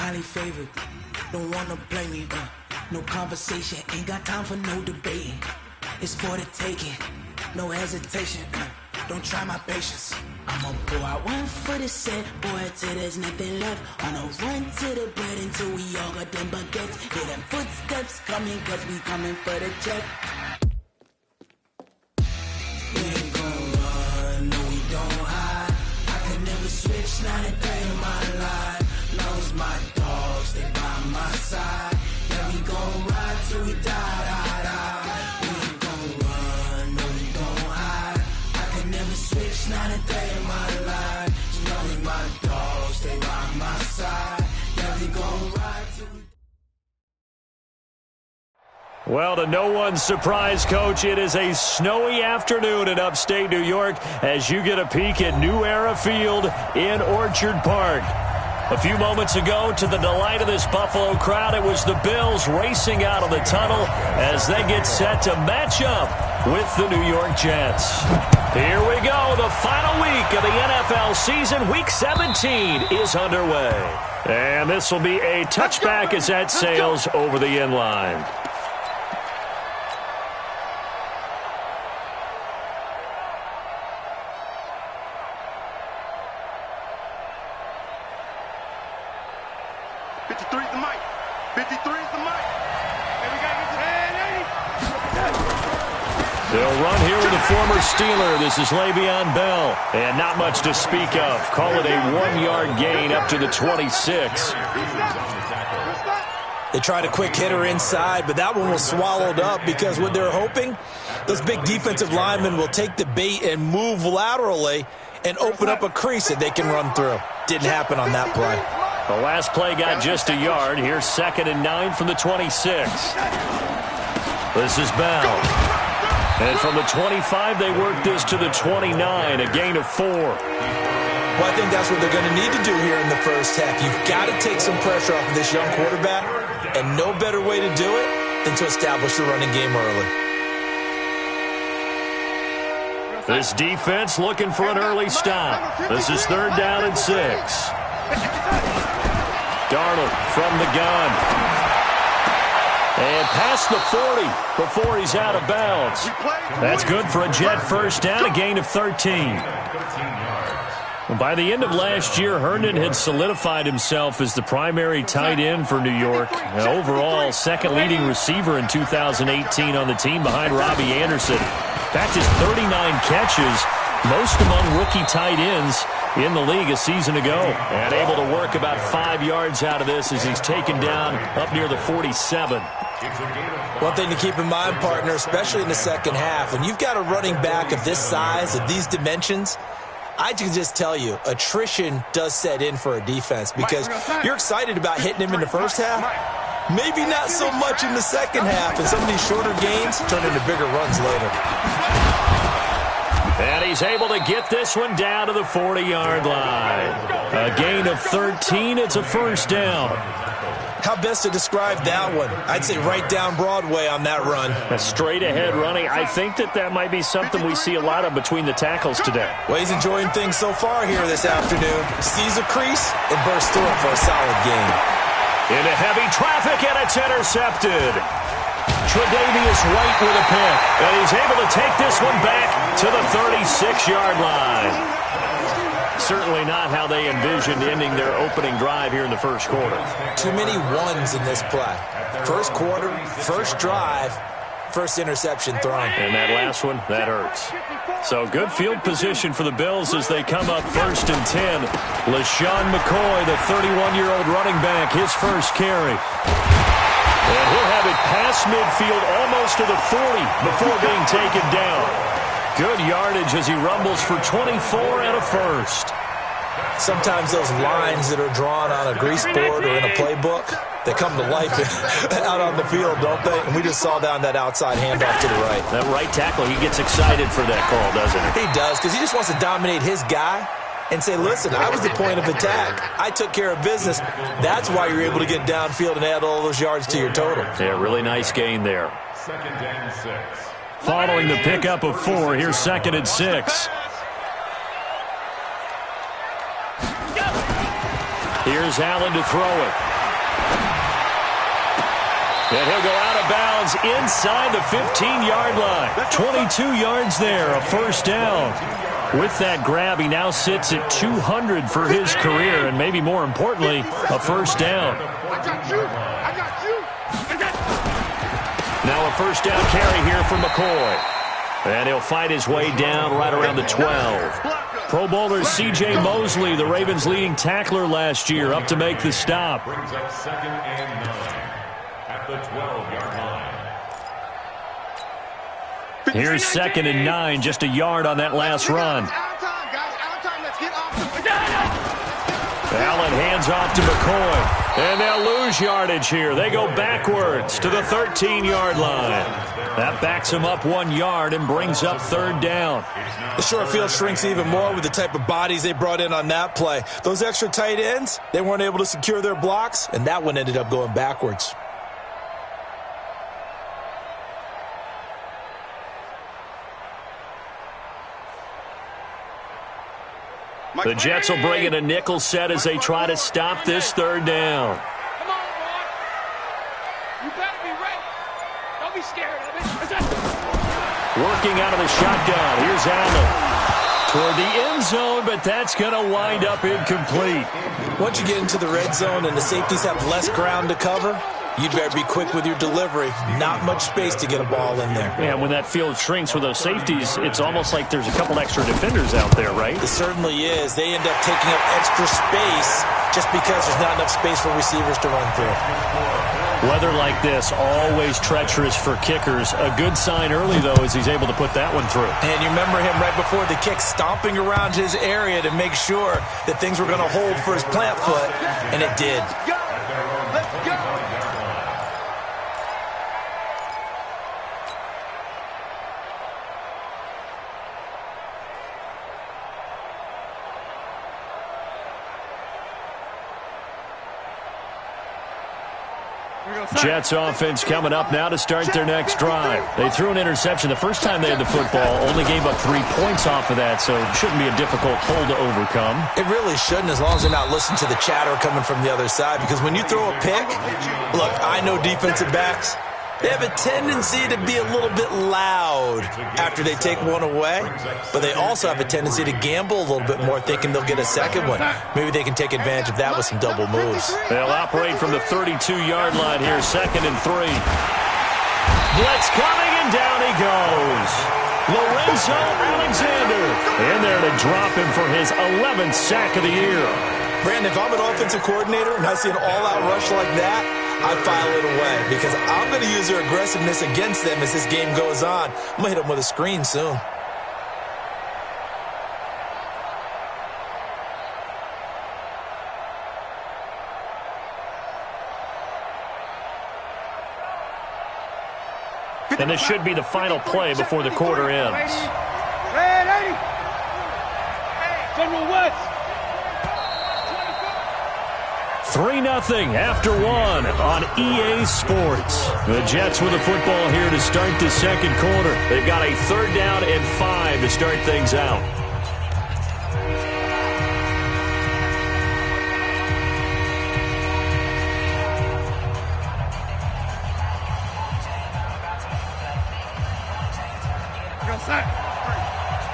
highly favored. Don't wanna blame me, no conversation, ain't got time for no debating. It's for the taking, no hesitation, don't try my patience. I'ma pour out one for the set, boy, till there's nothing left. On a run to the bread until we all got them baguettes. Hear them footsteps coming, cause we coming for the check. We ain't gon' run, no we don't hide. I can never switch, not a day in my life. Long as my dogs, they by my side. Yeah, we gon' ride till we die, die, die. We ain't gon' run, no we don't hide. I can never switch, not a day in my life. As long as my dogs, they by my side. Yeah, we gon' ride till we. Well, to no one's surprise, Coach, it is a snowy afternoon in upstate New York as you get a peek at New Era Field in Orchard Park. A few moments ago, to the delight of this Buffalo crowd, it was the Bills racing out of the tunnel as they get set to match up with the New York Jets. Here we go. The final week of the NFL season. Week 17 is underway. And this will be a touchback as that sails over the end line. They'll run here with a former Steeler. This is Le'Veon Bell. And not much to speak of. Call it a 1-yard gain up to the 26. They tried a quick hitter inside, but that one was swallowed up because what they're hoping, those big defensive linemen will take the bait and move laterally and open up a crease that they can run through. Didn't happen on that play. The last play got just a yard. Here's 2nd and 9 from the 26. This is Bell. And from the 25, they work this to the 29, a gain of 4. Well, I think that's what they're going to need to do here in the first half. You've got to take some pressure off of this young quarterback, and no better way to do it than to establish the running game early. This defense looking for an early stop. This is 3rd down and 6. Darnold from the gun. And past the 40 before he's out of bounds. That's good for a Jet first down, a gain of 13. Well, by the end of last year, Herndon had solidified himself as the primary tight end for New York. Overall, 2nd leading receiver in 2018 on the team behind Robbie Anderson. In fact, his 39 catches, most among rookie tight ends in the league a season ago. And able to work about 5 yards out of this as he's taken down up near the 47. One thing to keep in mind, partner, especially in the second half, when you've got a running back of this size, of these dimensions, I can just tell you, attrition does set in for a defense because you're excited about hitting him in the first half. Maybe not so much in the second half, and some of these shorter gains turn into bigger runs later. And he's able to get this one down to the 40-yard line. A gain of 13. It's a first down. How best to describe that one? I'd say right down Broadway on that run. A straight-ahead running. I think that might be something we see a lot of between the tackles today. Well, he's enjoying things so far here this afternoon. Sees a crease and bursts through it for a solid gain. Into heavy traffic, and it's intercepted. Tre'Davious White with a pick, and he's able to take this one back to the 36-yard line. Certainly not how they envisioned ending their opening drive here in the first quarter. Too many ones in this play. First quarter, first drive, first interception thrown. And that last one, that hurts. So good field position for the Bills as they come up 1st and 10. LaShawn McCoy, the 31-year-old running back, his first carry. And he'll have it past midfield almost to the 40 before being taken down. Good yardage as he rumbles for 24 and a first. Sometimes those lines that are drawn on a grease board or in a playbook, they come to life out on the field, don't they? And we just saw down that outside handoff to the right. That right tackle, he gets excited for that call, doesn't he? He does, because he just wants to dominate his guy and say, listen, I was the point of attack. I took care of business. That's why you're able to get downfield and add all those yards to your total. Yeah, really nice gain there. 2nd and 6. Following the pickup of 4, here's 2nd and 6. Here's Allen to throw it. And he'll go out of bounds inside the 15-yard line. 22 yards there, a first down. With that grab, he now sits at 200 for his career, and maybe more importantly, a first down. Now a first down carry here from McCoy. And he'll fight his way down right around the 12. Pro Bowler C.J. Mosley, the Ravens' leading tackler last year, up to make the stop. Brings up 2nd and 9 at the 12-yard line. Here's 2nd and 9, just a yard on that last run. Allen hands off to McCoy, and they'll lose yardage here. They go backwards to the 13-yard line. That backs him up 1 yard and brings up 3rd down. The short field shrinks even more with the type of bodies they brought in on that play. Those extra tight ends, they weren't able to secure their blocks, and that one ended up going backwards. The Jets will bring in a nickel set as they try to stop this 3rd down. Come on, boy. You better be ready. Don't be scared of it. Working out of the shotgun. Here's Allen. Toward the end zone, but that's going to wind up incomplete. Once you get into the red zone and the safeties have less ground to cover, you'd better be quick with your delivery. Not much space to get a ball in there. Yeah, when that field shrinks with those safeties, it's almost like there's a couple extra defenders out there, right? It certainly is. They end up taking up extra space just because there's not enough space for receivers to run through. Weather like this, always treacherous for kickers. A good sign early, though, is he's able to put that one through. And you remember him right before the kick stomping around his area to make sure that things were going to hold for his plant foot, and it did. Let's go. Jets offense coming up now to start their next drive. They threw an interception the first time they had the football, only gave up 3 points off of that, so it shouldn't be a difficult hole to overcome. It really shouldn't, as long as they're not listening to the chatter coming from the other side, because when you throw a pick, look, I know defensive backs, they have a tendency to be a little bit loud after they take one away, but they also have a tendency to gamble a little bit more, thinking they'll get a second one. Maybe they can take advantage of that with some double moves. They'll operate from the 32-yard line here, 2nd and 3. Blitz coming, and down he goes. Lorenzo Alexander in there to drop him for his 11th sack of the year. Brandon, if I'm an offensive coordinator and I see an all-out rush like that, I'd file it away because I'm going to use their aggressiveness against them as this game goes on. I'm going to hit them with a screen soon. And this should be the final play before the quarter ends. Red 80. General West. 3-0 after 1 on EA Sports. The Jets with the football here to start the second quarter. They've got a 3rd down and 5 to start things out. Go set.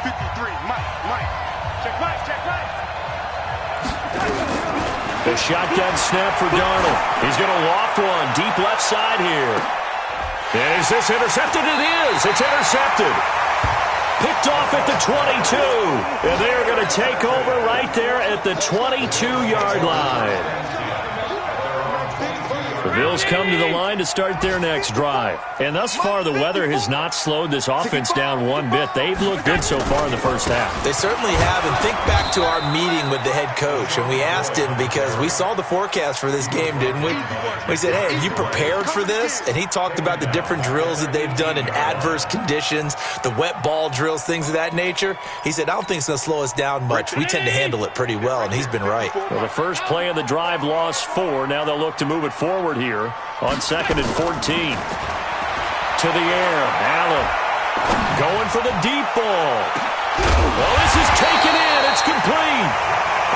53. Mike. Check Mike. The shotgun snap for Darnold. He's going to loft one deep left side here. And is this intercepted? It is. It's intercepted. Picked off at the 22. And they are going to take over right there at the 22-yard line. The Bills come to the line to start their next drive. And thus far, the weather has not slowed this offense down one bit. They've looked good so far in the first half. They certainly have. And think back to our meeting with the head coach. And we asked him because we saw the forecast for this game, didn't we? We said, hey, are you prepared for this? And he talked about the different drills that they've done in adverse conditions, the wet ball drills, things of that nature. He said, I don't think it's going to slow us down much. We tend to handle it pretty well, and he's been right. Well, the first play of the drive lost 4. Now they'll look to move it forward here on 2nd and 14. To the air, Allen going for the deep ball. Well, this is taken in. It's complete.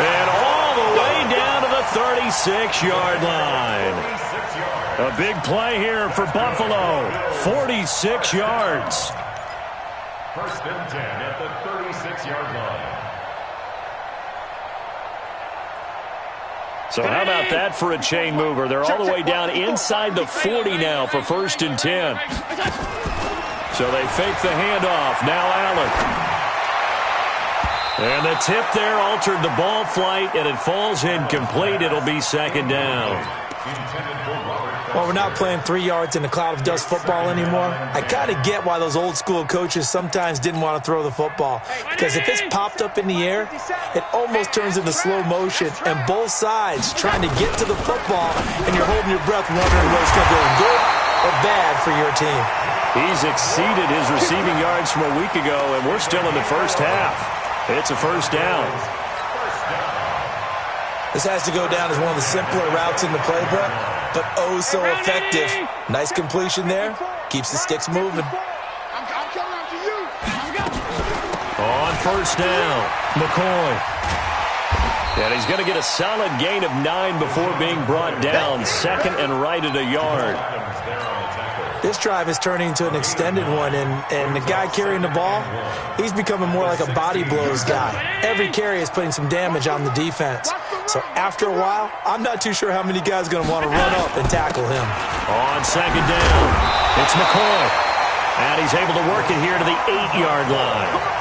And all the way down to the 36-yard line. A big play here for Buffalo. 46 yards. First and 10 at the 36-yard line. So how about that for a chain mover? They're all the way down inside the 40 now for first and 10. So they fake the handoff. Now Allen. And the tip there altered the ball flight, and it falls incomplete. It'll be second down. Well, we're not playing 3 yards in a cloud of dust football anymore. I kind of get why those old school coaches sometimes didn't want to throw the football. Because if it's popped up in the air, it almost turns into slow motion. And both sides trying to get to the football, and you're holding your breath wondering whether it's going to go good or bad for your team. He's exceeded his receiving yards from a week ago, and we're still in the first half. It's a first down. This has to go down as one of the simpler routes in the playbook, but oh so effective. Nice completion there. Keeps the sticks moving. On first down, McCoy. And he's going to get a solid gain of 9 before being brought down. Second and right at a yard. This drive is turning into an extended one, and the guy carrying the ball, he's becoming more like a body blows guy. Every carry is putting some damage on the defense. So after a while, I'm not too sure how many guys are going to want to run up and tackle him. On second down, it's McCoy. And he's able to work it here to the 8-yard line.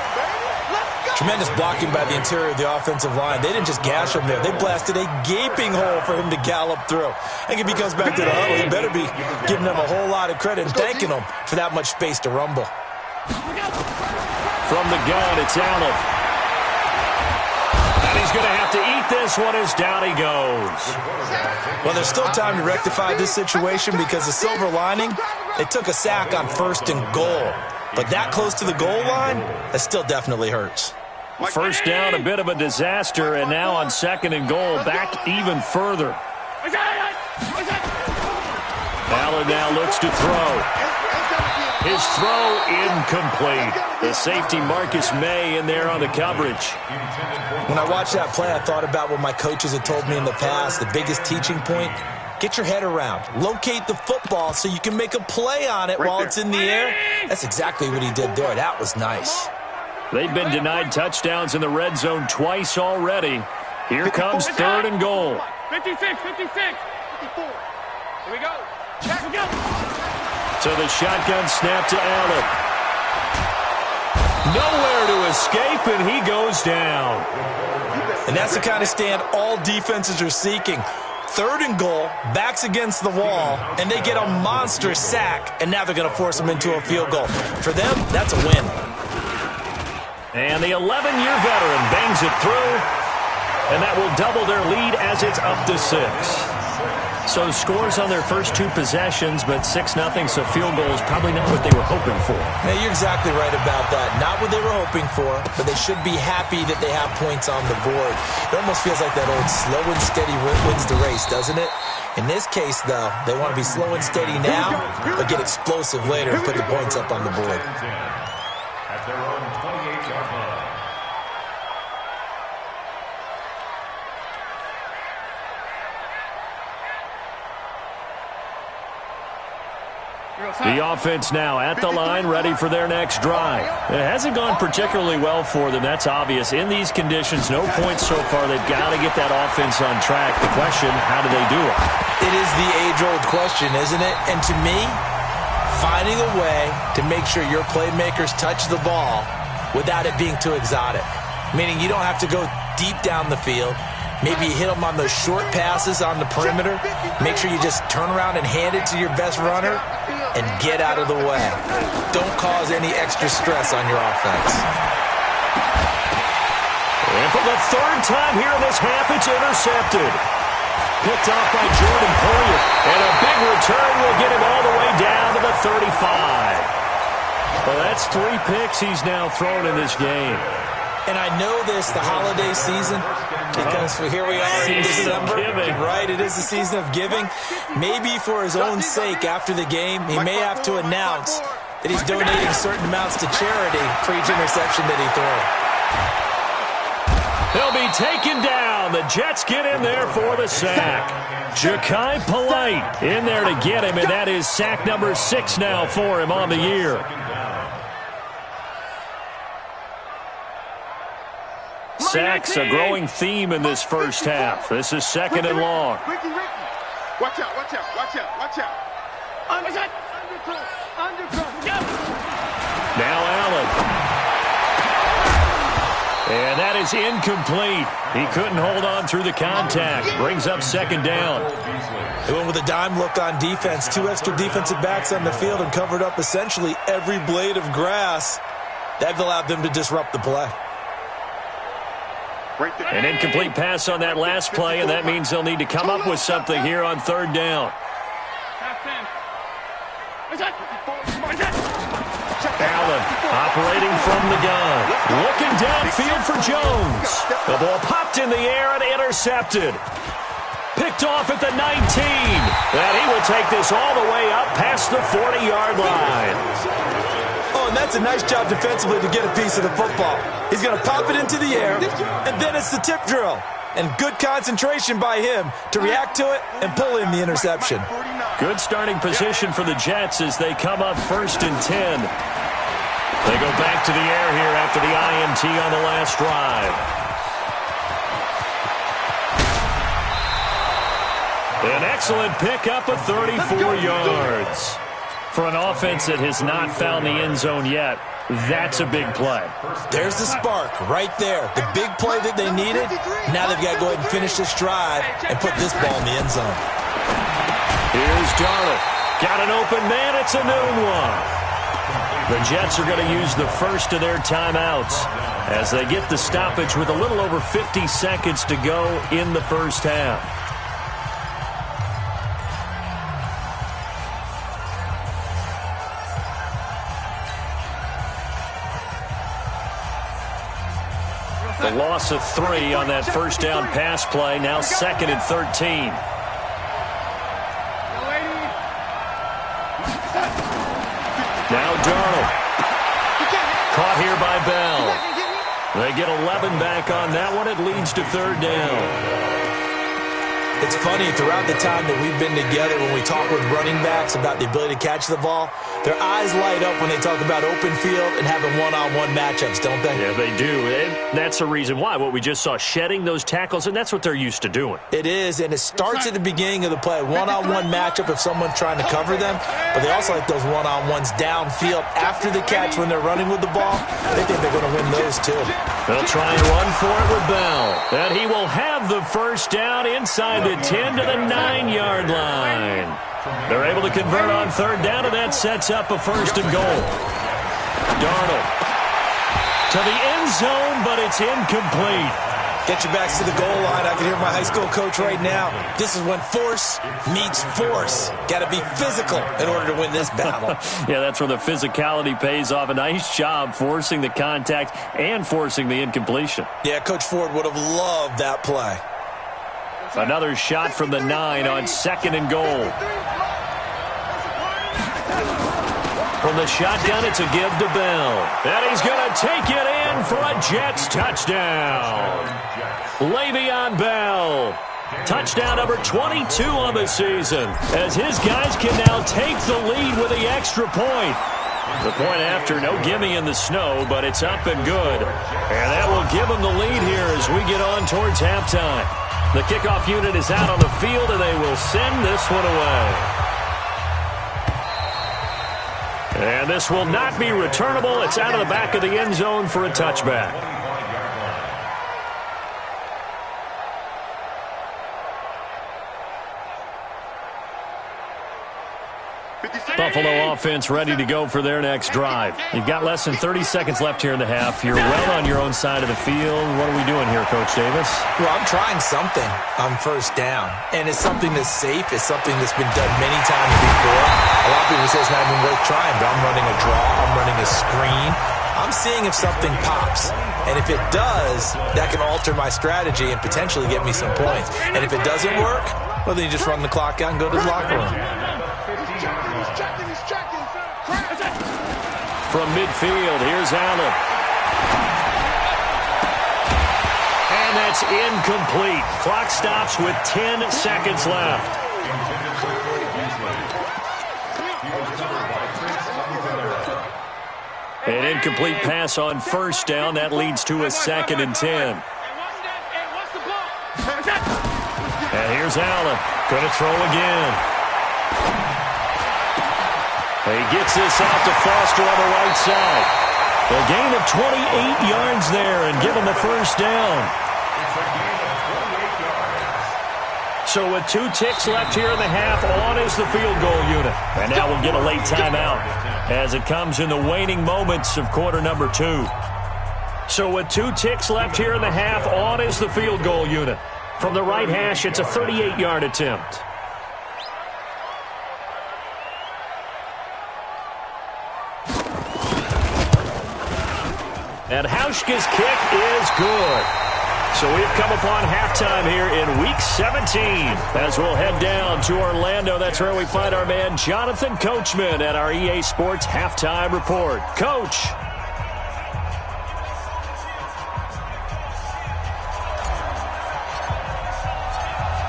Tremendous blocking by the interior of the offensive line. They didn't just gash him there. They blasted a gaping hole for him to gallop through. I think if he comes back to the huddle, he better be giving them a whole lot of credit and thanking them for that much space to rumble. From the gun, it's Allen. And he's going to have to eat this one as down he goes. Well, there's still time to rectify this situation because the silver lining, they took a sack on first and goal. But that close to the goal line, that still definitely hurts. First down, a bit of a disaster, and now on second and goal, back even further. Allen now looks to throw. His throw incomplete. The safety Marcus May in there on the coverage. When I watched that play, I thought about what my coaches had told me in the past. The biggest teaching point, get your head around. Locate the football so you can make a play on it while it's in the air. That's exactly what he did there. That was nice. They've been denied touchdowns in the red zone twice already. Here comes third and goal. 56, 56, 54. Here we go. Check. We go. So the shotgun snap to Allen. Nowhere to escape, and he goes down. And that's the kind of stand all defenses are seeking. Third and goal, backs against the wall, and they get a monster sack, and now they're going to force them into a field goal. For them, that's a win. And the 11-year veteran bangs it through, and that will double their lead as it's up to 6. So scores on their first 2 possessions, but 6-0, so field goal is probably not what they were hoping for. Now, you're exactly right about that. Not what they were hoping for, but they should be happy that they have points on the board. It almost feels like that old slow and steady wins the race, doesn't it? In this case, though, they want to be slow and steady now, but get explosive later and put the points up on the board. At their own 28-yard line. The offense now at the line, ready for their next drive. It hasn't gone particularly well for them, that's obvious. In these conditions, no points so far. They've got to get that offense on track. The question, how do they do it? It is the age-old question, isn't it? And to me, finding a way to make sure your playmakers touch the ball without it being too exotic. Meaning you don't have to go deep down the field. Maybe you hit them on those short passes on the perimeter. Make sure you just turn around and hand it to your best runner and get out of the way. Don't cause any extra stress on your offense. And for the third time here in this half, it's intercepted. Picked off by Jordan Poyer. And a big return will get him all the way down to the 35. Well, that's 3 picks he's now thrown in this game. And I know this, the holiday season, because here we are in December, right? It is the season of giving. Maybe for his own sake, after the game, he may have to announce that he's donating certain amounts to charity for each interception that he throws. He'll be taken down. The Jets get in there for the sack. Ja'Kai Polite in there to get him, and that is sack number 6 now for him on the year. Sacks a growing theme in this first half. This is 2nd and long. Watch out, watch out, watch out, watch out. Now Allen. And that is incomplete. He couldn't hold on through the contact. Brings up 2nd down. They went with a dime look on defense. 2 extra defensive backs on the field and covered up essentially every blade of grass. That allowed them to disrupt the play. An incomplete pass on that last play, and that means they'll need to come up with something here on 3rd down. Allen operating from the gun. Looking downfield for Jones. The ball popped in the air and intercepted. Picked off at the 19. And he will take this all the way up past the 40-yard line. Oh, and that's a nice job defensively to get a piece of the football. He's going to pop it into the air, and then it's the tip drill. And good concentration by him to react to it and pull in the interception. Good starting position for the Jets as they come up 1st and 10. They go back to the air here after the INT on the last drive. An excellent pickup of 34 yards. For an offense that has not found the end zone yet, that's a big play. There's the spark right there. The big play that they needed. Now they've got to go ahead and finish this drive and put this ball in the end zone. Here's Darnold. Got an open man. It's a noon one. The Jets are going to use the first of their timeouts as they get the stoppage with a little over 50 seconds to go in the first half. The loss of 3 on that first down pass play. Now 2nd and 13. Now Darnold. Caught here by Bell. They get 11 back on that one. It leads to 3rd down. It's funny, throughout the time that we've been together, when we talk with running backs about the ability to catch the ball, their eyes light up when they talk about open field and having one-on-one matchups, don't they? Yeah, they do. And that's the reason why. What we just saw, shedding those tackles, and that's what they're used to doing. It is, and it starts at the beginning of the play. One-on-one matchup if someone's trying to cover them, but they also like those one-on-ones downfield after the catch when they're running with the ball. They think they're going to win those, too. They'll try and run for it with Bell. And he will have the first down inside the 10 to the 9-yard line. They're able to convert on 3rd down, and that sets up a 1st and goal. Darnold to the end zone, but it's incomplete. Get your backs to the goal line. I can hear my high school coach right now. This is when force meets force. Got to be physical in order to win this battle. Yeah, that's where the physicality pays off. A nice job forcing the contact and forcing the incompletion. Yeah, Coach Ford would have loved that play. Another shot from the 9 on 2nd and goal. From the shotgun, it's a give to Bell. And he's going to take it in for a Jets touchdown. Le'Veon Bell. Touchdown number 22 on the season, as his guys can now take the lead with the extra point. The point after, no gimme in the snow, but it's up and good. And that will give them the lead here as we get on towards halftime. The kickoff unit is out on the field, and they will send this one away. And this will not be returnable. It's out of the back of the end zone for a touchback. Buffalo offense ready to go for their next drive. You've got less than 30 seconds left here in the half. You're well on your own side of the field. What are we doing here, Coach Davis? Well, I'm trying something on 1st down, and it's something that's safe. It's something that's been done many times before. A lot of people say it's not even worth trying, but I'm running a draw. I'm running a screen. I'm seeing if something pops. And if it does, that can alter my strategy and potentially get me some points. And if it doesn't work, well, then you just run the clock out and go to the locker room. From midfield, here's Allen. And that's incomplete. Clock stops with 10 seconds left. An incomplete pass on first down. That leads to a 2nd and 10. And here's Allen. Going to throw again. He gets this out to Foster on the right side. A gain of 28 yards there and give him the first down. So with 2 ticks left here in the half, on is the field goal unit. And now we'll get a late timeout as it comes in the waning moments of quarter number 2. So with 2 ticks left here in the half, on is the field goal unit. From the right hash, it's a 38-yard attempt. And Hauschka's kick is good. So we've come upon halftime here in Week 17. As we'll head down to Orlando, that's where we find our man Jonathan Coachman at our EA Sports Halftime Report. Coach.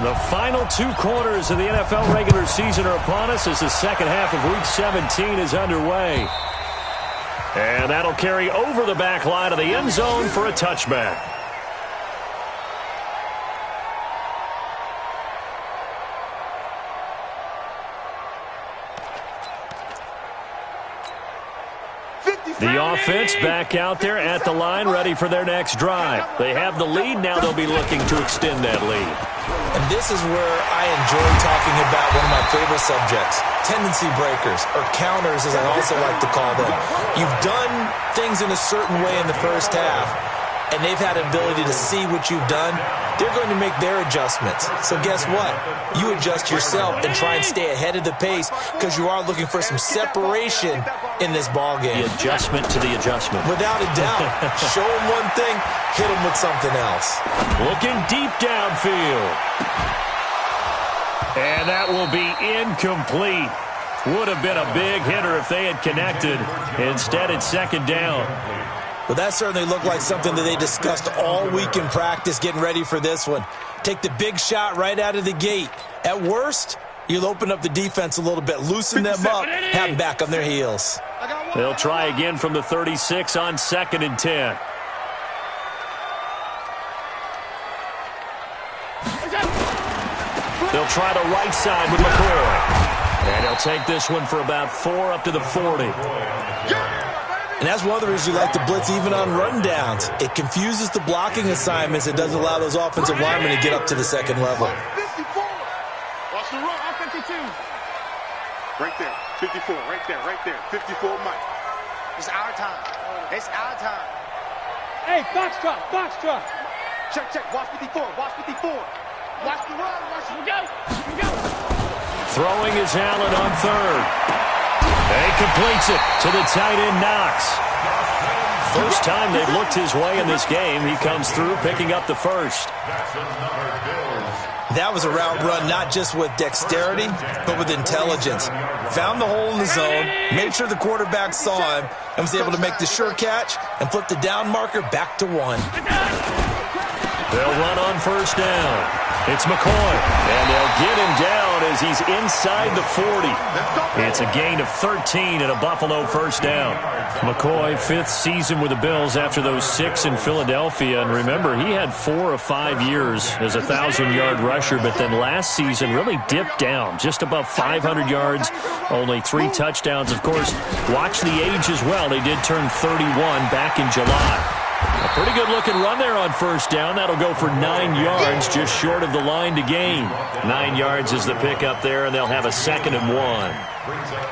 The final 2 quarters of the NFL regular season are upon us as the second half of Week 17 is underway. And that'll carry over the back line of the end zone for a touchback. The offense back out there at the line, ready for their next drive. They have the lead. Now they'll be looking to extend that lead. And this is where I enjoy talking about one of my favorite subjects, tendency breakers, or counters as I also like to call them. You've done things in a certain way in the first half, and they've had an ability to see what you've done. They're going to make their adjustments. So guess what? You adjust yourself and try and stay ahead of the pace because you are looking for some separation in this ballgame. The adjustment to the adjustment. Without a doubt. Show them one thing, hit them with something else. Looking deep downfield. And that will be incomplete. Would have been a big hitter if they had connected. Instead, it's 2nd down. Well, that certainly looked like something that they discussed all week in practice getting ready for this one. Take the big shot right out of the gate. At worst, you'll open up the defense a little bit, loosen them up, have them back on their heels. They'll try again from the 36 on 2nd and 10. They'll try the right side with McCoy. And he'll take this one for about 4 up to the 40. And that's one of the reasons you like to blitz even on run downs. It confuses the blocking assignments. It doesn't allow those offensive linemen to get up to the second level. Watch the run, 52. Right there, 54, right there. 54, Mike. It's our time. It's our time. Hey, box truck. Check. Watch 54. Watch the run. We go. Throwing is Allen on 3rd. And he completes it to the tight end, Knox. First time they've looked his way in this game. He comes through, picking up the first. That was a route run not just with dexterity, but with intelligence. Found the hole in the zone, made sure the quarterback saw him, and was able to make the sure catch and flip the down marker back to 1. They'll run on first down. It's McCoy, and they'll get him down as he's inside the 40. It's a gain of 13 and a Buffalo first down. McCoy, 5th season with the Bills after those 6 in Philadelphia. And remember, he had 4 of 5 years as a 1,000-yard rusher, but then last season really dipped down, just above 500 yards, only 3 touchdowns. Of course, watch the age as well. They did turn 31 back in July. A pretty good-looking run there on first down. That'll go for 9 yards, just short of the line to gain. 9 yards is the pickup there, and they'll have a 2nd and 1.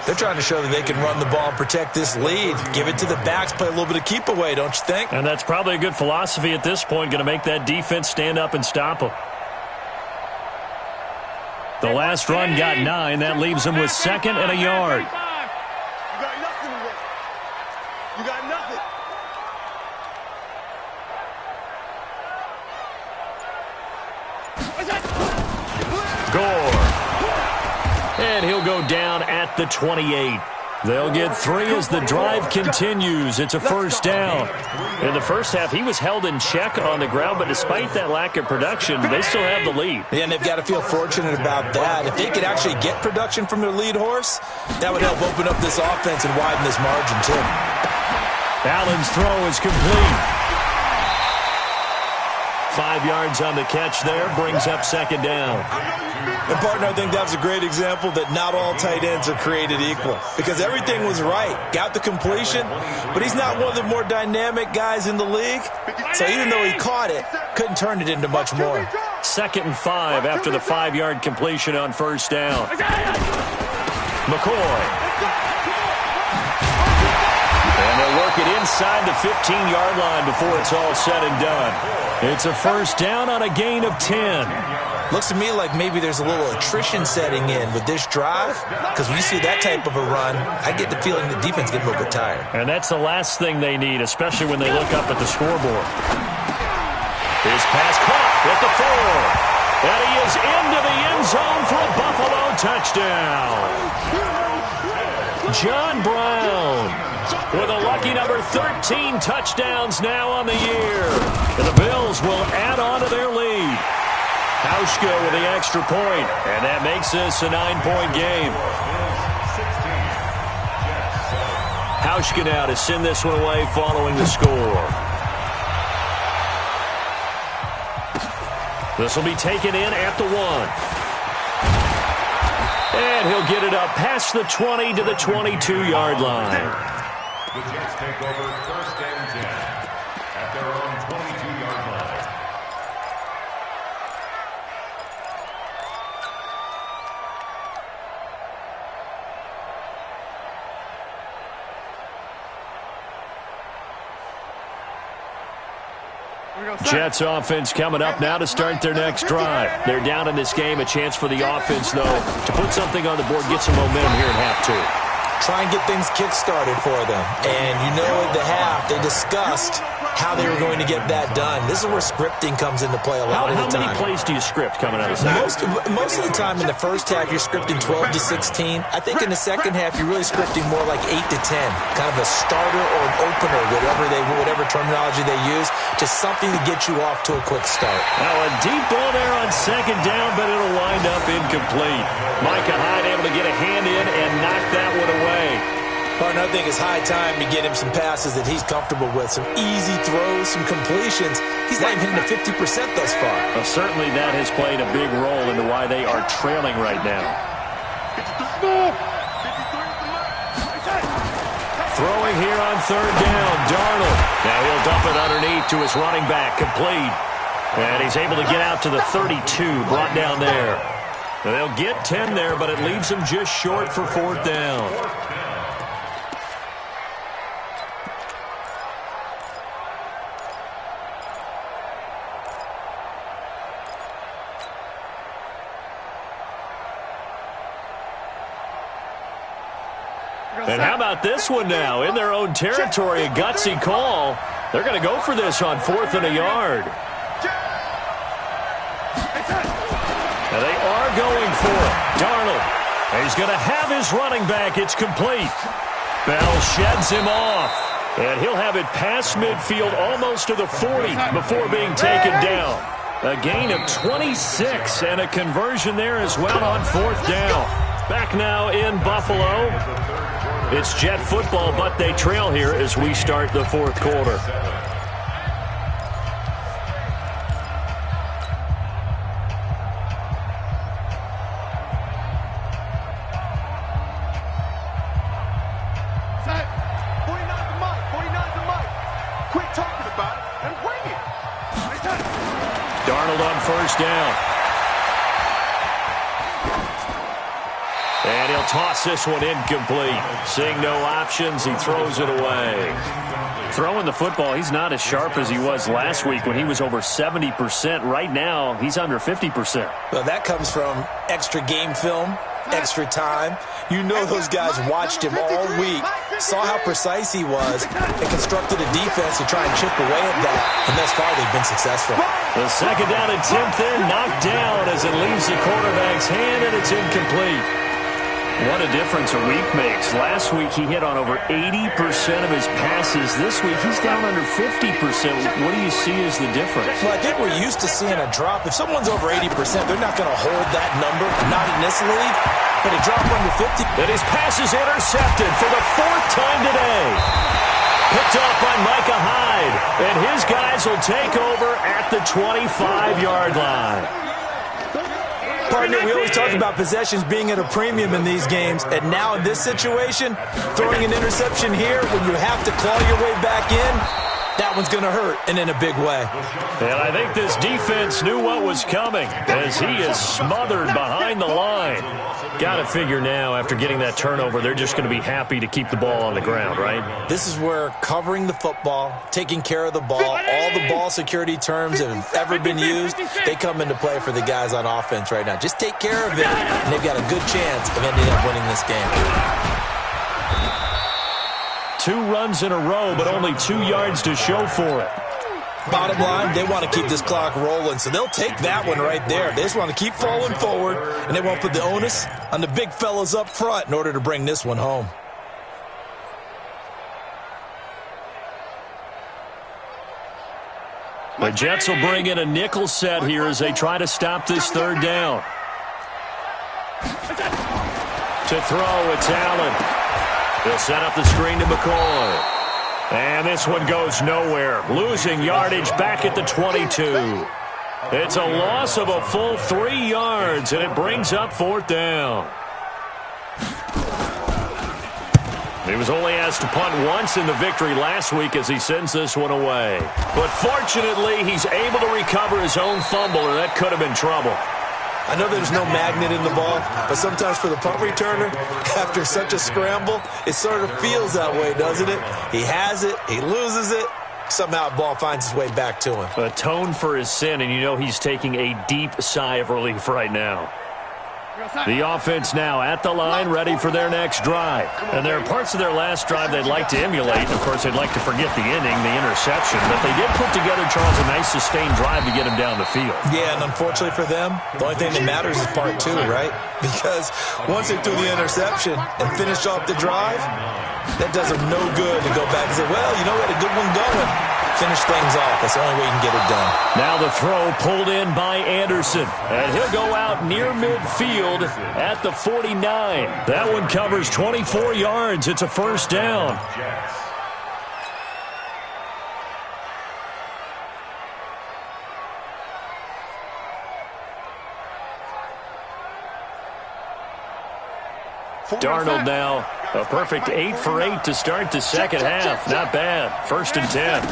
They're trying to show that they can run the ball and protect this lead. Give it to the backs, play a little bit of keep away, don't you think? And that's probably a good philosophy at this point, going to make that defense stand up and stop them. The last run got 9. That leaves them with 2nd and a yard. You got nothing today. You got nothing. Gore. And he'll go down at the 28. They'll get 3 as the drive continues. It's a first down. In the first half, he was held in check on the ground, but despite that lack of production, they still have the lead. Yeah, and they've got to feel fortunate about that. If they could actually get production from their lead horse, that would help open up this offense and widen this margin, too. Allen's throw is complete. 5 yards on the catch there, brings up second down. And, partner, I think that was a great example that not all tight ends are created equal because everything was right. Got the completion, but he's not one of the more dynamic guys in the league. So even though he caught it, couldn't turn it into much more. 2nd and 5 after the 5-yard completion on first down. McCoy. And they'll work it inside the 15-yard line before it's all said and done. It's a first down on a gain of 10. Looks to me like maybe there's a little attrition setting in with this drive because when you see that type of a run, I get the feeling the defense gets a little bit tired. And that's the last thing they need, especially when they look up at the scoreboard. His pass caught at the 4. And he is into the end zone for a Buffalo touchdown. John Brown with a lucky number 13 touchdowns now on the year. And the Bills will add on to their lead. Hauschka with the extra point, and that makes this a 9-point game. Hauschka now to send this one away following the score. This will be taken in at the 1. And he'll get it up past the 20 to the 22-yard line. The Jets take over 1st and 10 at their own 22-yard line. Jets offense coming up now to start their next drive. They're down in this game. A chance for the offense, though, to put something on the board, get some momentum here in half 2. Try and get things kick-started for them. And you know at the half, they discussed how they were going to get that done. This is where scripting comes into play a lot of the time. How many plays do you script coming out of the second? Most of the time in the first half, you're scripting 12 to 16. I think in the second half, you're really scripting more like 8 to 10. Kind of a starter or an opener, whatever terminology they use. Just something to get you off to a quick start. Now a deep ball there on second down, but it'll wind up incomplete. Micah Hyde able to get a hand in and knock that one away. Partner, I think it's high time to get him some passes that he's comfortable with. Some easy throws, some completions. He's not even hitting to 50% thus far. Well, certainly that has played a big role into why they are trailing right now. Throwing here on 3rd down, Darnold. Now he'll dump it underneath to his running back, complete. And he's able to get out to the 32, brought down there. They'll get 10 there, but it leaves them just short for 4th down. And how about this one now? In their own territory, a gutsy call. They're going to go for this on 4th and a yard. And they are going for it. Darnold. And he's going to have his running back. It's complete. Bell sheds him off. And he'll have it past midfield almost to the 40 before being taken down. A gain of 26 and a conversion there as well on 4th down. Back now in Buffalo. It's Jet football, but they trail here as we start the 4th quarter. Quit talking about it and bring it. Darnold on 1st down. And he'll toss this one incomplete. Seeing no options, he throws it away. Throwing the football, he's not as sharp as he was last week when he was over 70%. Right now, he's under 50%. Well, that comes from extra game film, extra time. You know those guys watched him all week, saw how precise he was, and constructed a defense to try and chip away at that. And thus far, they've been successful. The 2nd down and 10th in, knocked down as it leaves the quarterback's hand, and it's incomplete. What a difference a week makes. Last week he hit on over 80% of his passes. This week he's down under 50%. What do you see as the difference? Well, I think we're used to seeing a drop. If someone's over 80%, they're not going to hold that number, not in this league. But a drop under 50. And his pass is intercepted for the 4th time today. Picked off by Micah Hyde. And his guys will take over at the 25-yard line. Partner, we always talk about possessions being at a premium in these games, and now in this situation, throwing an interception here when you have to claw your way back in, that one's going to hurt, and in a big way. And I think this defense knew what was coming as he is smothered behind the line. Got to figure now, after getting that turnover, they're just going to be happy to keep the ball on the ground, right? This is where covering the football, taking care of the ball, all the ball security terms that have ever been used, they come into play for the guys on offense right now. Just take care of it, and they've got a good chance of ending up winning this game. 2 runs in a row, but only 2 yards to show for it. Bottom line, they want to keep this clock rolling, so they'll take that one right there. They just want to keep falling forward, and they won't put the onus on the big fellas up front in order to bring this one home. The Jets will bring in a nickel set here as they try to stop this 3rd down. To throw, it's Allen. They'll set up the screen to McCoy. And this one goes nowhere. Losing yardage back at the 22. It's a loss of a full 3 yards, and it brings up 4th down. He was only asked to punt once in the victory last week as he sends this one away. But fortunately, he's able to recover his own fumble, or that could have been trouble. I know there's no magnet in the ball, but sometimes for the punt returner, after such a scramble, it sort of feels that way, doesn't it? He has it, he loses it, somehow the ball finds its way back to him. Atone for his sin, and you know he's taking a deep sigh of relief right now. The offense now at the line, ready for their next drive. And there are parts of their last drive they'd like to emulate. Of course, they'd like to forget the inning, the interception. But they did put together, Charles, a nice sustained drive to get him down the field. Yeah, and unfortunately for them, the only thing that matters is part 2, right? Because once they threw the interception and finished off the drive, that does them no good to go back and say, well, you know, we had a good one going. Finish things off. That's the only way you can get it done. Now the throw pulled in by Anderson. And he'll go out near midfield at the 49. That one covers 24 yards. It's a 1st down. Darnold now a perfect 8 for 8 to start the second half. Not bad. 1st and 10.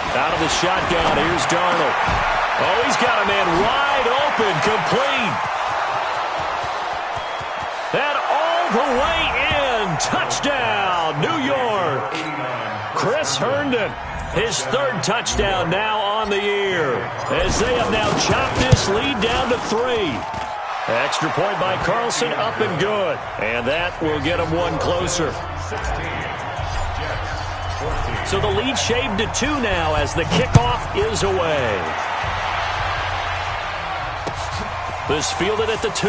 Out of the shotgun, here's Darnold. Oh, he's got a man wide open, complete. And all the way in. Touchdown, New York. Chris Herndon, his 3rd touchdown now on the year, as they have now chopped this lead down to 3. Extra point by Carlson, up and good. And that will get them one closer. So the lead shaved to 2 now as the kickoff is away. This fielded at the 2.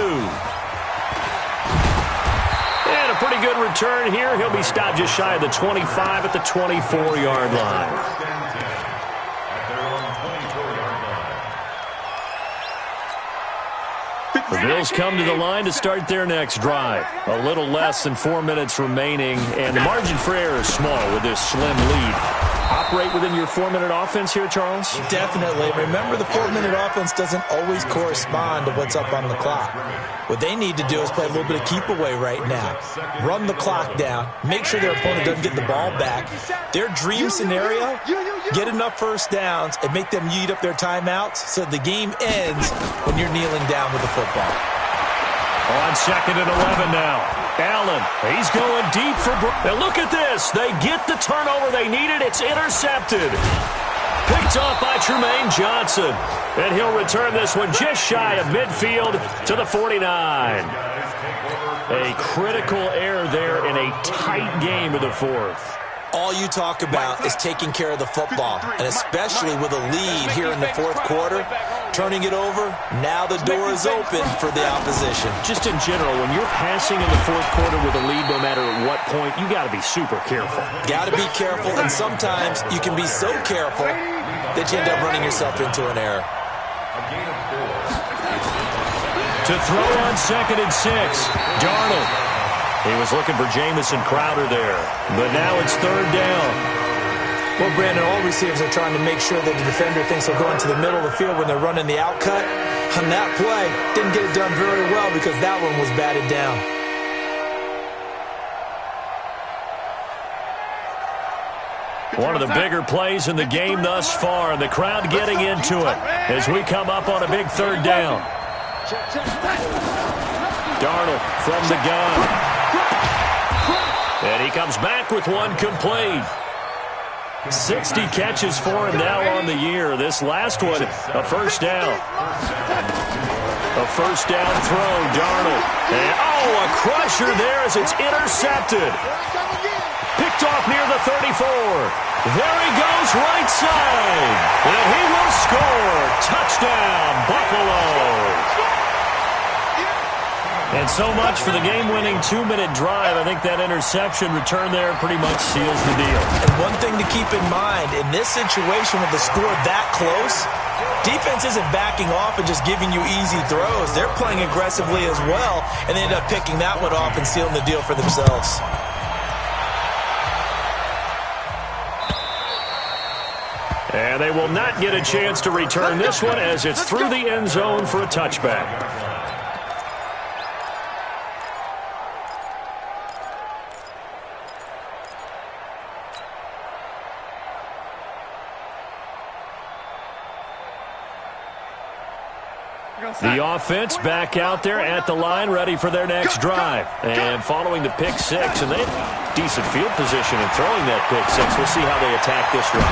And a pretty good return here. He'll be stopped just shy of the 25 at the 24-yard line. The Bills come to the line to start their next drive. A little less than 4 minutes remaining, and the margin for error is small with this slim lead. Operate within your 4-minute offense here, Charles? Definitely. Remember, the 4-minute offense doesn't always correspond to what's up on the clock. What they need to do is play a little bit of keep away right now. Run the clock down. Make sure their opponent doesn't get the ball back. Their dream scenario, get enough 1st downs and make them eat up their timeouts so the game ends when you're kneeling down with the football. On 2nd and 11 now. Allen, he's going deep for... And look at this. They get the turnover they needed. It's intercepted. Picked off by Trumaine Johnson. And he'll return this one just shy of midfield to the 49. A critical error there in a tight game of the 4th. All you talk about is taking care of the football, and especially with a lead here in the 4th quarter, turning it over. Now the door is open for the opposition. Just in general, when you're passing in the fourth quarter with a lead, no matter at what point, you got to be super careful. Got to be careful, and sometimes you can be so careful that you end up running yourself into an error. To throw on 2nd and 6, Darnold. He was looking for Jamison Crowder there, but now it's 3rd down. Well, Brandon, all receivers are trying to make sure that the defender thinks he'll go into the middle of the field when they're running the outcut. On that play, didn't get it done very well because that one was batted down. One of the bigger plays in the game thus far, and the crowd getting into it as we come up on a big 3rd down. Darnold from the gun. And he comes back with one complete. 60 catches for him now on the year. This last one, a 1st down. A 1st down throw, Darnold. And, a crusher there as it's intercepted. Picked off near the 34. There he goes, right side. And he will score. Touchdown, Buffalo. And so much for the game-winning 2-minute drive. I think that interception return there pretty much seals the deal. And one thing to keep in mind, in this situation with the score that close, defense isn't backing off and just giving you easy throws. They're playing aggressively as well, and they end up picking that one off and sealing the deal for themselves. And they will not get a chance to return this one as it's through the end zone for a touchback. The offense back out there at the line, ready for their next drive. And following the pick 6, and they have decent field position in throwing that pick 6. We'll see how they attack this drive.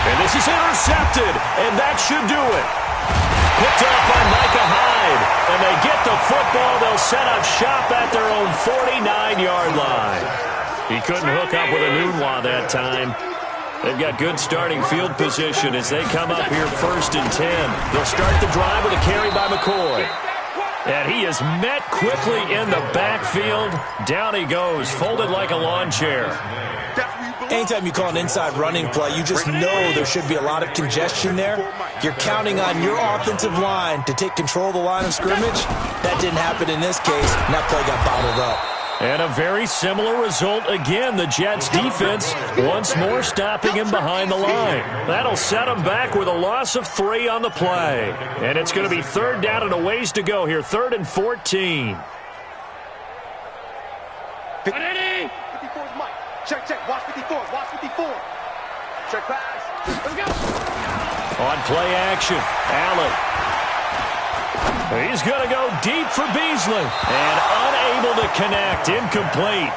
And this is intercepted, and that should do it. Picked up by Micah Hyde, and they get the football. They'll set up shop at their own 49-yard line. He couldn't hook up with a Nunwa that time. They've got good starting field position as they come up here 1st and 10. They'll start the drive with a carry by McCoy. And he is met quickly in the backfield. Down he goes, folded like a lawn chair. Anytime you call an inside running play, you just know there should be a lot of congestion there. You're counting on your offensive line to take control of the line of scrimmage. That didn't happen in this case, and that play got bottled up. And a very similar result again. The Jets defense once more stopping him behind the line. That'll set him back with a loss of 3 on the play. And it's going to be 3rd down and a ways to go here. 3rd and 14. 54's Mike. Check. Watch 54. Watch 54. Check pass. Let's go. On play action, Allen. He's going to go deep for Beasley. And unable to connect. Incomplete.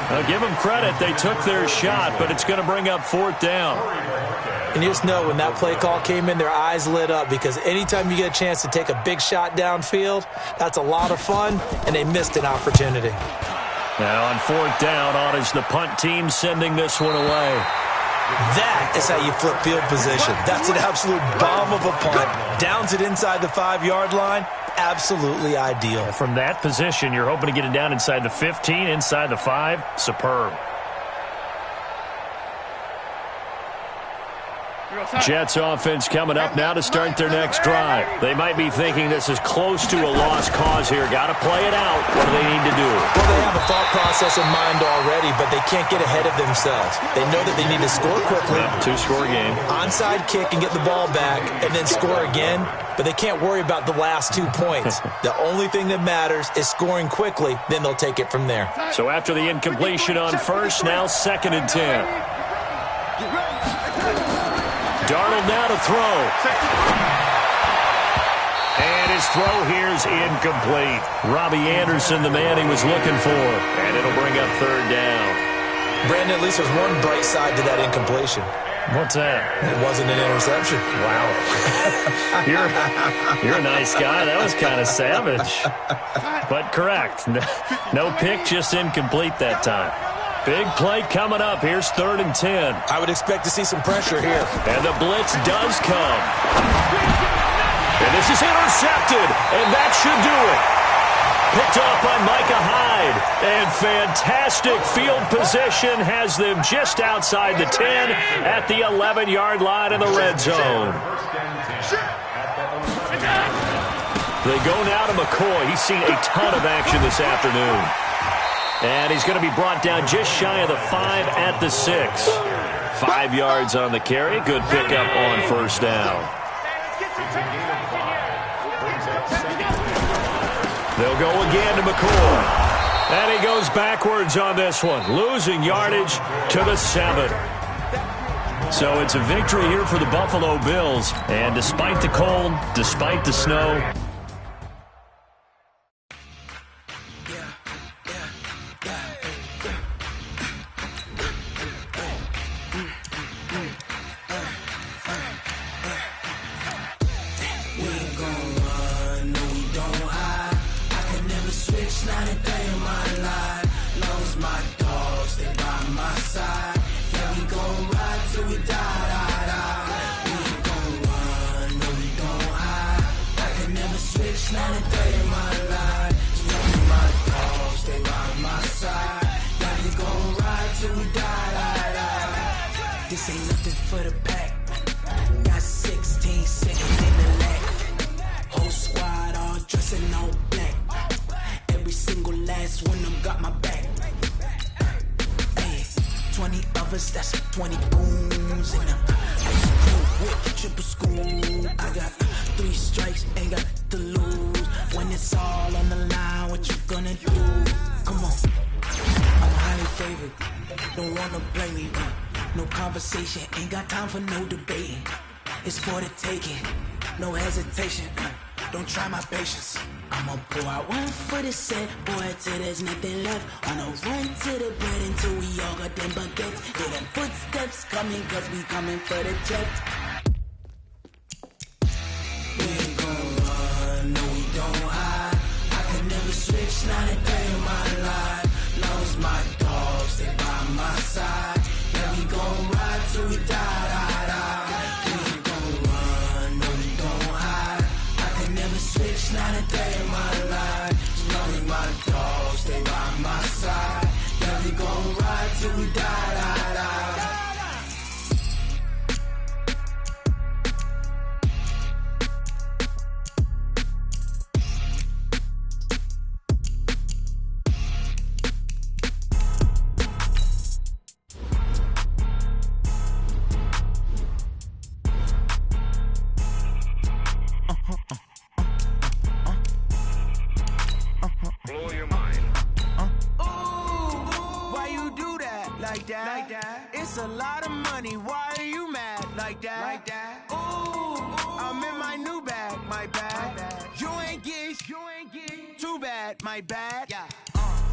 I'll give them credit. They took their shot, but it's going to bring up 4th down. And you just know when that play call came in, their eyes lit up because anytime you get a chance to take a big shot downfield, that's a lot of fun, and they missed an opportunity. Now on 4th down, on is the punt team sending this one away. That is how you flip field position. That's an absolute bomb of a punt. Downs it inside the 5-yard line. Absolutely ideal. From that position, you're hoping to get it down inside the 15, inside the 5. Superb. Jets offense coming up now to start their next drive. They might be thinking this is close to a lost cause here. Got to play it out. What do they need to do? Well, they have a thought process in mind already, but they can't get ahead of themselves. They know that they need to score quickly. Two-score game. Onside kick and get the ball back and then score again, but they can't worry about the last 2 points. The only thing that matters is scoring quickly, then they'll take it from there. So after the incompletion on 1st, now 2nd and 10. Darnold now to throw. And his throw here is incomplete. Robbie Anderson, the man he was looking for. And it'll bring up 3rd down. Brandon, at least there's one bright side to that incompletion. What's that? It wasn't an interception. Wow. You're a nice guy. That was kind of savage. But correct. No pick, just incomplete that time. Big play coming up. Here's 3rd and 10. I would expect to see some pressure here. And the blitz does come. And this is intercepted, and that should do it. Picked up by Micah Hyde. And fantastic field position has them just outside the 10 at the 11-yard line in the red zone. They go now to McCoy. He's seen a ton of action this afternoon. And he's going to be brought down just shy of the 5 at the 6. 5 yards on the carry. Good pickup on first down. They'll go again to McCoy. And he goes backwards on this one, losing yardage to the 7. So it's a victory here for the Buffalo Bills. And despite the cold, despite the snow, this ain't nothing for the pack. Got 16 seconds in the lag. Whole squad all dressing all black. Every single last one of them got my back. Hey, 20 of us, that's 20 goons in them. Ice cream whip, triple school. I got 3 strikes, ain't got to lose. When it's all on the line, what you gonna do? Come on, I'm highly favored. Don't wanna play me. No conversation, ain't got time for no debating. It's for the taking, no hesitation. Don't try my patience. I'ma pour out one for the set, boy, till there's nothing left. On a run to the bread until we all got them baguettes. Hear them footsteps coming, cause we coming for the jet. We ain't gon' run, no we don't hide. I can never switch, not a day in my life. Long as my dogs stay by my side. We gon' ride till we die. We ain't gon' run, no we don't hide. I can never switch, not a day in my life. As long as my dogs stay by my side. Yeah, we gon' ride till we die. It's a lot of money, why are you mad like that? Ooh, I'm in my new bag, my bad. You ain't get too bad, my bad. Yeah.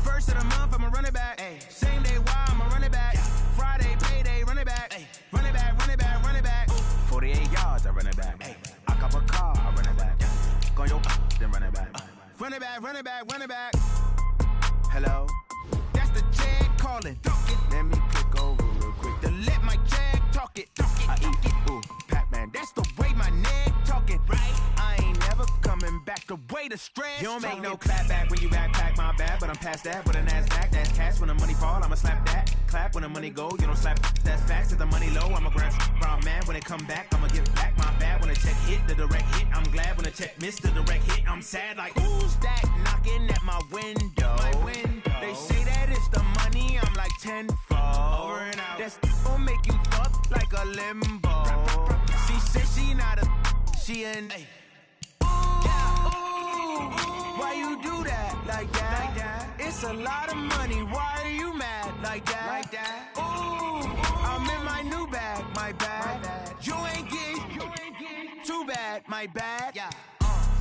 First of the month, I'ma run it back. Ay. Same day, why I'ma run it back. Yeah. Friday, payday, run it back. Ay. Run it back, run it back, run it back. Ooh. 48 yards, I run it back. Ay. I cop a car, I run it back. Yeah. Go your then run it back. Run it back, run it back, run it back. Hello? That's the jag calling. Let me click over real quick. To let my jag talk it. I eat it. Ooh, Pac-Man. That's the way my neck talking. Right? I ain't never coming back. The way the stress. You don't make no clap back when you backpack my bad, but I'm past that. With a NASDAQ, that's cash. When the money fall, I'ma slap that. Clap when the money go. You don't slap. That's facts. If the money low, I'ma grab brown man. When it come back, I'ma give back my bad. When the check hit, the direct hit. I'm glad when the check missed the direct hit. I'm sad like who's that knocking at my window? They say that it's the money. I'm like tenfold. Over and out. That's gon' make you fuck like a limbo. She said she not a. She an. Ay. Ooh, why you do that like that? It's a lot of money. Why are you mad like that? Ooh, I'm in my new bag, my bad. You ain't get too bad, my bad. Yeah.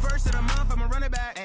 First of the month, I'ma run it back.